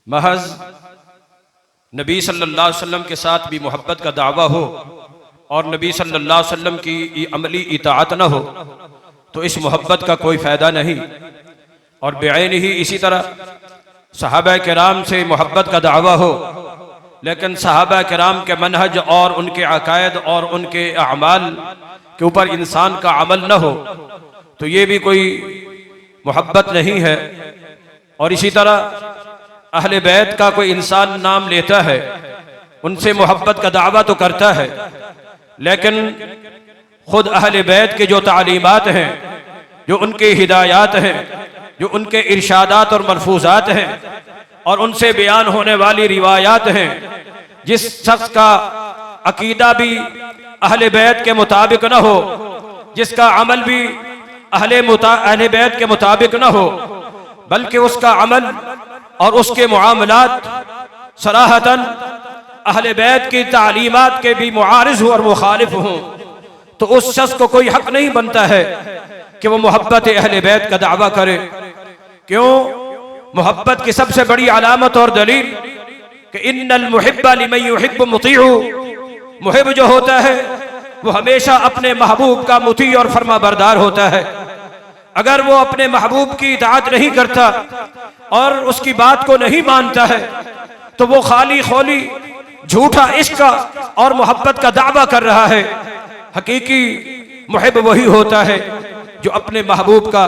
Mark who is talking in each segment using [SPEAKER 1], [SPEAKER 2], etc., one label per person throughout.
[SPEAKER 1] महज नबी सल्लल्लाहु अलैहि वसल्लम के साथ भी मोहब्बत का दावा हो और नबी सल्लल्लाहु अलैहि वसल्लम की अमली इताअत न हो तो इस मोहब्बत का कोई फ़ायदा नहीं। और बेअैन ही इसी तरह सहाबा किराम से मोहब्बत का दावा हो लेकिन सहाबा किराम के मनहज और उनके अकायद और उनके अमाल के ऊपर इंसान का अमल न हो तो ये भी कोई मोहब्बत नहीं है। और इसी तरह अहले बैत का कोई इंसान नाम लेता है, उनसे मोहब्बत का दावा तो करता है, लेकिन खुद अहले बैत के जो तालीमात हैं, जो उनके हिदायत हैं, जो उनके इरशादात और मलफूजात हैं और उनसे बयान होने वाली रिवायात हैं, जिस शख्स का अकीदा भी अहले बैत के मुताबिक न हो, जिसका अमल भी अहले बैत के मुताबिक न हो, बल्कि उसका अमल और उसके मुआमलात सराहतन अहले बैत की तालीमात के भी मुआरिज हो और मुखालिफ हों, तो उस शख्स को कोई हक नहीं बनता है कि वो मोहब्बत अहले बैत का दावा करे। क्यों? मोहब्बत की सबसे बड़ी अलामत और दलील कि इन्नल मुहिब्बा लिमन युहिब्बु मुतीअ, मुहिब जो होता है वो हमेशा अपने महबूब का मुती और फरमा बरदार होता है। अगर वो अपने महबूब की इताअत नहीं करता और उसकी बात को नहीं मानता है तो वो खाली खोली झूठा इश्क और मोहब्बत का दावा कर रहा है। हकीकी मुहिब वही होता है जो अपने महबूब का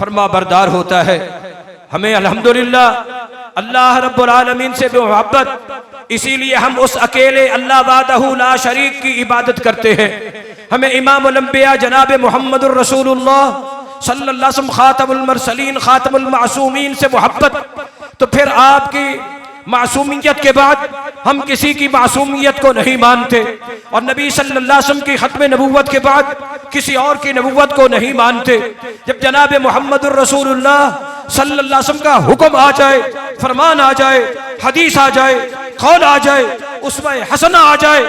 [SPEAKER 1] फरमा बरदार होता है। हमें अल्हम्दुलिल्लाह अल्लाह रब्बुल आलमीन से भी मोहब्बत, इसीलिए हम उस अकेले अल्लाह वादहू ला शरीक की इबादत करते हैं। हमें इमामुल अंबिया जनाब मुहम्मदुर रसूलुल्लाह सल्लल्लाहु अलैहि वसल्लम खातमुल मुरसलीन खातमुल मासूमीन से मोहब्बत, तो फिर आपकी मासूमियत के बाद हम किसी की मासूमियत को नहीं मानते और नबी सल्लल्लाहु अलैहि वसल्लम की खत्म नबूवत के बाद किसी और की नबूवत को नहीं मानते। जब जनाब मुहम्मदुर रसूलुल्लाह सल्लल्लाहु अलैहि वसल्लम का हुक्म आ जाए, फरमान आ जाए, हदीस आ जाए, कौल आ जाए, उसमें हसना आ जाए,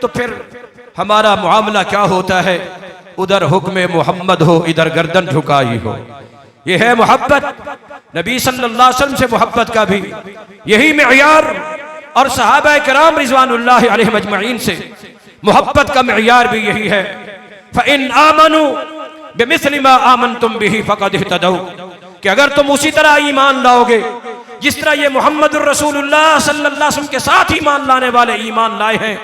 [SPEAKER 1] तो फिर हमारा मुआमला क्या होता है? उधर हुक्म मोहम्मद हो, इधर गर्दन झुकाई हो। यह है मोहब्बत। नबी सल्लल्लाहु अलैहि वसल्लम से मोहब्बत का भी यही मेयार और सहाबा किराम रिज़वानुल्लाहि अलैहिम अजमईन से मोहब्बत का मेयार भी यही है। फ़इन आमनू बिमिस्लि मा आमनतुम बिही फ़क़द इहतदौ, कि अगर तुम उसी तरह ईमान लाओगे जिस तरह ये मुहम्मदुर रसूलुल्लाह सल्लल्लाहु अलैहि वसल्लम के साथ ईमान लाने वाले ईमान लाए हैं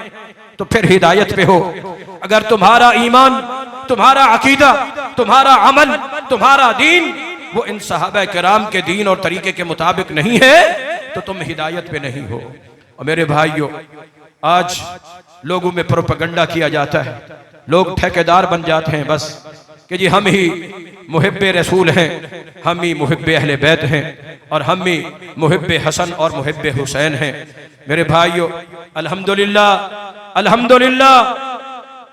[SPEAKER 1] तो फिर हिदायत पे हो। अगर तुम्हारा ईमान, तुम्हारा अकीदा, तुम्हारा अमल, तुम्हारा दीन वो इन सहाबा किराम के दीन और तरीके के मुताबिक नहीं है तो तुम हिदायत पे नहीं हो। और मेरे भाइयों, आज लोगों में प्रोपेगेंडा किया जाता है, लोग ठेकेदार बन जाते हैं बस कि जी हम ही मुहिब्बे रसूल हैं, हम ही मुहिब्बे अहले बैत हैं और हम ही मुहिब्बे हसन और मुहिब्बे हुसैन हैं। मेरे भाइयों, अल्हम्दुलिल्लाह अल्हम्दुलिल्लाह,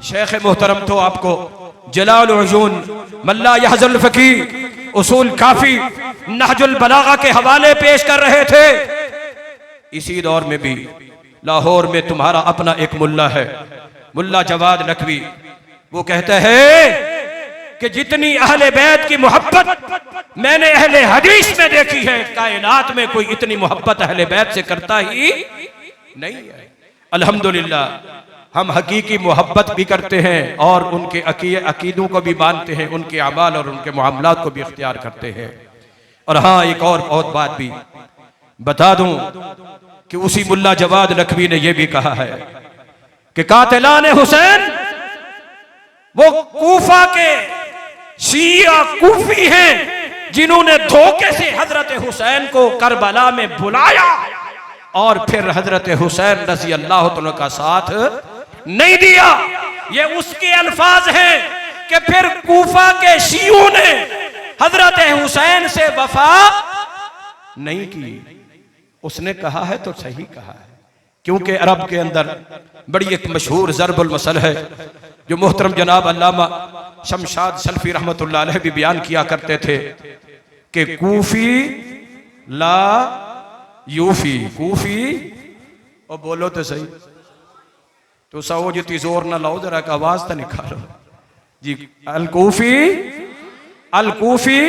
[SPEAKER 1] शेख मोहतरम तो आपको जलाल उजून मल्ला यहज़ल फ़कीह उसूल काफी नहजुल बलागा के हवाले पेश कर रहे थे। इसी दौर में भी लाहौर में तुम्हारा अपना एक मुल्ला है, मुल्ला जवाद नकवी, वो कहता है कि जितनी अहले बैत की मोहब्बत मैंने अहले हदीस में देखी है, कायनात में कोई इतनी मोहब्बत अहले बैत से करता ही नहीं है। अल्हम्दुलिल्लाह हम हकीकी मोहब्बत भी करते हैं और उनके अकीदों को भी मानते हैं, उनके अमाल और उनके मामलात को भी इख्तियार करते हैं। और हाँ, एक और बहुत बात भी बता दूं कि उसी मुल्ला जवाद नकवी ने यह भी कहा है कि कातिलान हुसैन वो कूफा के शिया कूफी हैं जिन्होंने धोखे से हजरत हुसैन को करबला में बुलाया और फिर हजरत हुसैन रज़ी अल्लाह तआला का साथ नहीं दिया। ये उसके अल्फाज हैं कि फिर कूफा के शियों ने हजरत हुसैन से वफा नहीं की। उसने कहा है तो सही कहा है, क्योंकि अरब के अंदर बड़ी एक मशहूर ज़रबुल मसल है जो मोहतरम जनाब अल्लामा शमशाद सल्फी रहमतुल्लाह अलैह भी बयान किया करते थे कि कूफी ला यूफी, कूफी और बोलो तो सही, तो सो जितनी जोर ना लाओ, जरा का आवाज तो निकालो जी। अल कूफी अल कूफी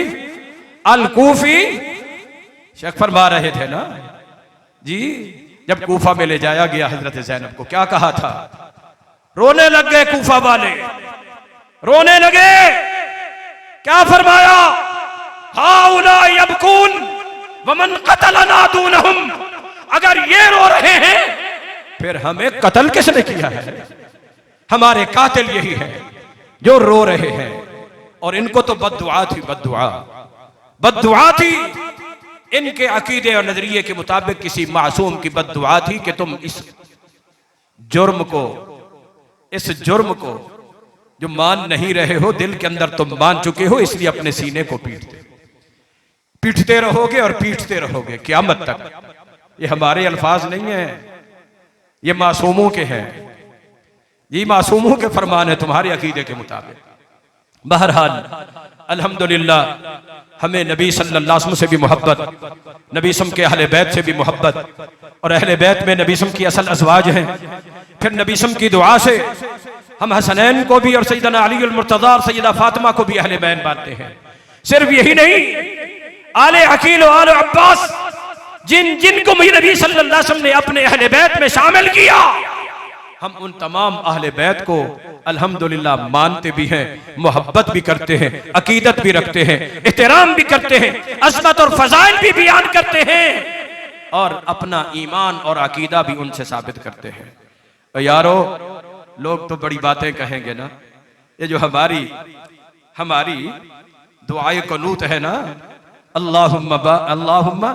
[SPEAKER 1] अल कूफी शेख फरमा रहे थे ना जी जब कूफा में ले जाया गया हजरत ज़ैनब को क्या कहा था? रोने लग गए कूफा वाले, रोने लगे। क्या फरमाया? हाउला यबकून वमन क़तलना दूनहुम। अगर ये रो रहे हैं फिर हमें कत्ल किसने किया है? हमारे कातिल यही है जो रो रहे हैं। और इनको तो बद्दुआ थी, बद्दुआ थी। इनके अकीदे और नजरिए के मुताबिक किसी मासूम की बद्दुआ थी कि तुम इस जुर्म को जो मान नहीं रहे हो, दिल के अंदर तुम मान चुके हो, इसलिए अपने सीने को पीटते रहोगे और पीटते रहोगे क़यामत तक। ये हमारे अल्फाज नहीं है, ये मासूमों के हैं, ये मासूमों के फरमान है तुम्हारे अकीदे के मुताबिक। बहरहाल अल्हम्दुलिल्लाह हमें नबी सल्लल्लाहु अलैहि वसल्लम से भी मोहब्बत, नबी सम के अहले बैत से भी मोहब्बत, और अहले बैत में नबी सम की असल अज़वाज हैं। फिर नबी सम की दुआ से हम हसनैन को भी और सैयदना अली अल मुर्तज़ा और सैयदा फातिमा को भी अहले बैत मानते हैं। सिर्फ यही नहीं, आले अकील और आले अब्बास जिनको भी नबी सल्लल्लाहु अलैहि वसल्लम ने अपने अहले बैत में शामिल किया, हम उन तमाम अहले बैत को अल्हम्दुलिल्लाह मानते भी हैं, मोहब्बत भी करते हैं, अकीदत भी रखते हैं, एहतराम भी करते हैं, अज़मत और फ़ज़ाइल भी बयान करते हैं, और अपना ईमान और अकीदा भी उनसे साबित करते हैं। तो यारो, लोग तो बड़ी बातें कहेंगे ना, ये जो हमारी दुआए क़ुनूत है ना, अल्लाहुम्मा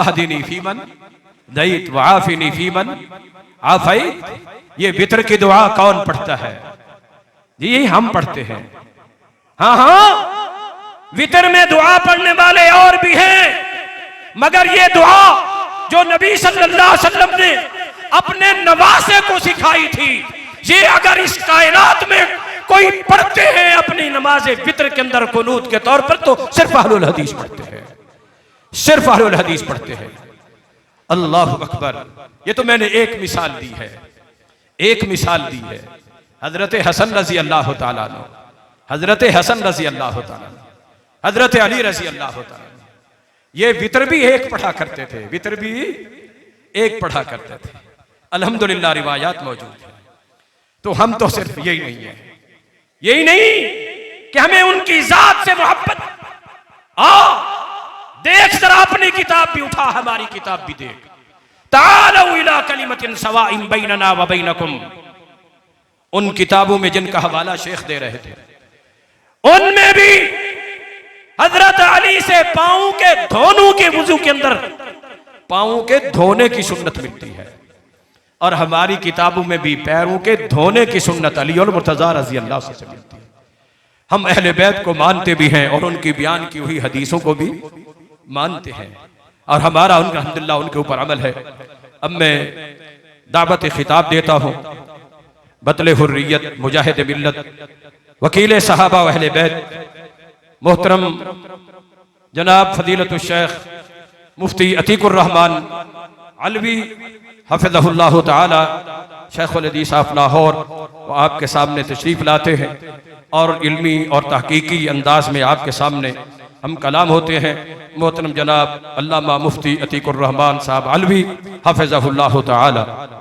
[SPEAKER 1] हदीनी फीमन हदैत व आफिनी फीमन आफैत, ये वितर की दुआ कौन पढ़ता है? जी हम पढ़ते हैं। हाँ, वितर में दुआ पढ़ने वाले और भी हैं, मगर ये दुआ जो नबी सल्लल्लाहु अलैहि वसल्लम ने अपने नवासे को सिखाई थी, ये अगर इस कायनात में कोई पढ़ते हैं अपनी नमाज वितर के अंदर कुनूत के तौर पर, तो सिर्फ अहलुल हदीस पढ़ते हैं, सिर्फ अहलुल हदीस पढ़ते हैं। अल्लाहु अकबर। ये तो मैंने एक मिसाल दी है, एक मिसाल दी है। हजरत हसन रजी अल्लाह ताला अन्हु, हजरत हसन रजी अल्लाह ताला अन्हु, हजरत अली रजी अल्लाह ताला अन्हु, ये वितर भी एक पढ़ा करते थे, वितर भी एक पढ़ा करते थे। अल्हम्दुलिल्लाह रिवायात मौजूद है। तो हम तो सिर्फ यही नहीं है, यही नहीं कि हमें उनकी जात से मोहब्बत। देख जरा अपनी किताब भी उठा, हमारी किताब भी देख। तालू इला कलिमतिन सवाइन बैनना व बैनकुम, उन किताबों में जिनका हवाला शेख दे रहे थे, उनमें भी हजरत अली से पांव के धोनों के वुजू के अंदर पांव के धोने की सुन्नत मिलती है, और हमारी किताबों में भी पैरों के धोने की सुन्नत अली और मुर्तज़ा रज़ी अल्लाह से मिलती है। हम अहले बैत को मानते भी हैं और उनकी बयान की हुई हदीसों को भी मानते हैं, और हमारा अल्हम्दुलिल्लाह उनके ऊपर अमल है। अब मैं दावत खिताब देता हूँ बतले हुर्रियत, मुजाहिद मिल्लत, वकील सहाबा व अहले बैत, मोहतरम जनाब फजीलतुल शेख मुफ्ती अतीकुर रहमान अलवी हफ़िज़हुल्लाह ताला शेखुल हदीस ऑफ लाहौर, वो आपके सामने तशरीफ़ लाते हैं और इल्मी और तहकीकी अंदाज में आपके सामने हम कलाम होते हैं। मोहतरम जनाब अल्लामा मुफ्ती अतीकुर रहमान साहब अलवी हफ़िज़हुल्लाह ताला।